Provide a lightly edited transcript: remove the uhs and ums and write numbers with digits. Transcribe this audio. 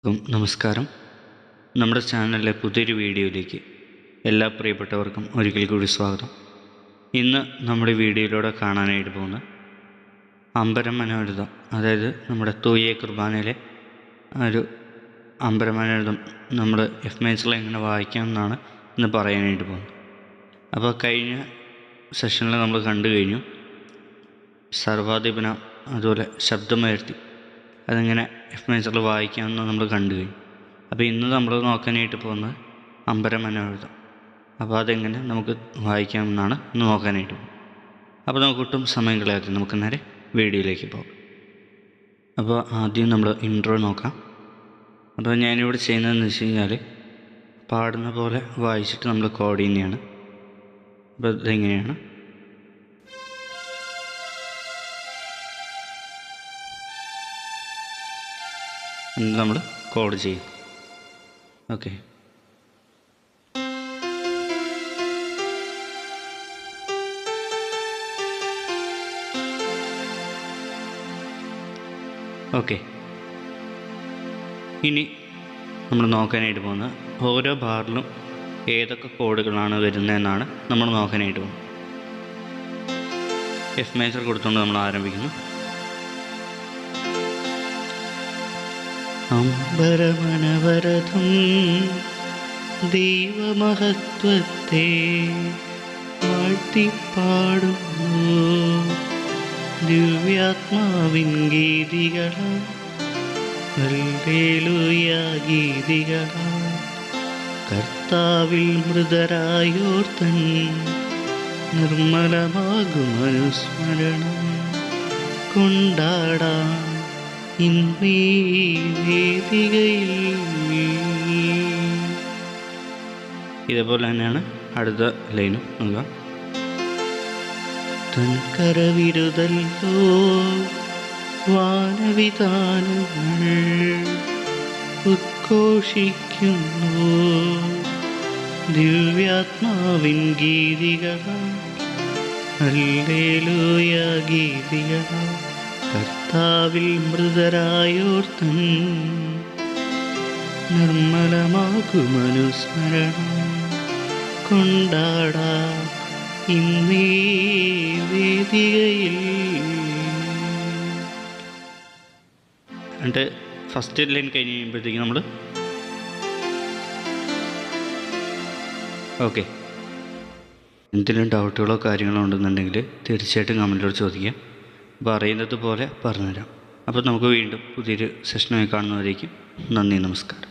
നമസ്കാരം. നമ്മുടെ ചാനലിലെ പുതിയൊരു വീഡിയോയിലേക്ക് എല്ലാ പ്രിയപ്പെട്ടവർക്കും ഒരിക്കൽ കൂടി സ്വാഗതം. ഇന്ന് നമ്മുടെ വീഡിയോയിലൂടെ കാണാനായിട്ട് പോകുന്ന അമ്പരമനോരഥം, അതായത് നമ്മുടെ തൂയ കുർബാനയിലെ ഒരു അമ്പരമനോരഥം നമ്മൾ എഫ് മേജറിൽ എങ്ങനെ വായിക്കാമെന്നാണ് ഇന്ന് പറയാനായിട്ട് പോകുന്നത്. അപ്പോൾ കഴിഞ്ഞ സെഷനിൽ നമ്മൾ കണ്ടു കഴിഞ്ഞു സർവാധിപന, അതുപോലെ ശബ്ദമുയർത്തി അതെങ്ങനെ എഫ് മേജറിൽ വായിക്കാമെന്ന് നമ്മൾ കണ്ടു കഴിഞ്ഞു. അപ്പോൾ ഇന്ന് നമ്മൾ നോക്കാനായിട്ട് പോകുന്നത് അമ്പരമനോരഥം. അപ്പോൾ അതെങ്ങനെ നമുക്ക് വായിക്കാമെന്നാണ് ഇന്ന് നോക്കാനായിട്ട് പോകുന്നത്. അപ്പോൾ നമുക്ക് ഒട്ടും സമയം കളയാതെ നമുക്ക് നേരെ വീഡിയോയിലേക്ക് പോകാം. അപ്പോൾ ആദ്യം നമ്മൾ ഇൻട്രോ നോക്കാം. അപ്പോൾ ഞാനിവിടെ ചെയ്യുന്നതെന്ന് വെച്ച് കഴിഞ്ഞാൽ പാടുന്ന പോലെ വായിച്ചിട്ട് നമ്മൾ കോഡ് ചെയ്യുന്നതാണ്. അപ്പോൾ ഇതെങ്ങനെയാണ്. നമ്മൾ കോഡ് ചെയ്യും. ഓക്കെ, ഇനി നമ്മൾ നോക്കാനായിട്ട് പോകുന്നത് ഓരോ ബാറിലും ഏതൊക്കെ കോഡുകളാണ് വരുന്നതെന്നാണ് നമ്മൾ നോക്കാനായിട്ട് പോകുന്നത്. എഫ് മേജർ കൊടുത്തുകൊണ്ട് നമ്മൾ ആരംഭിക്കുന്നു. അമ്പരമനവരഥം ദൈവമഹത്വത്തെ വാഴ്ത്തിപ്പാടുന്നു, ദിവ്യാത്മാവിൻ ഗീതികളാ, ഹല്ലേലൂയ ഗീതികളാ, കർത്താവിൽ മൃതരായോർത്തൻ നിർമ്മലമാകും അനുസ്മരണം കൊണ്ടാടാം ഇന്നീ വേദികയിൽ. ഇതേപോലെ തന്നെയാണ് അടുത്ത ലൈനും നോക്കുക. തൻ കരവിരുതല്ലോ വാനവിധാനങ്ങൾ ഉദ്ഘോഷിക്കുന്നു, ദിവ്യാത്മാവിൻ ഗീതികളാ, ഹല്ലേലൂയ ഗീതികളാ, കർത്താവിൽ മൃതരായോർത്തൻ നിർമ്മലമാകും അനുസ്മരണം കൊണ്ടാടാം ഇന്നീ വേദികയിൽ. എന്നിട്ട് ഫസ്റ്റ് ലൈൻ കഴിഞ്ഞ് കഴിയുമ്പോഴത്തേക്കും നമ്മൾ എന്തെങ്കിലും ഡൗട്ടുകളോ കാര്യങ്ങളോ ഉണ്ടെന്നുണ്ടെങ്കിൽ തീർച്ചയായിട്ടും കമൻറ്റിലൂടെ ചോദിക്കാം. അപ്പോൾ അറിയുന്നത് പോലെ പറഞ്ഞുതരാം. അപ്പോൾ നമുക്ക് വീണ്ടും പുതിയൊരു സെഷനുമായി കാണുന്നവരേക്കും നന്ദി, നമസ്കാരം.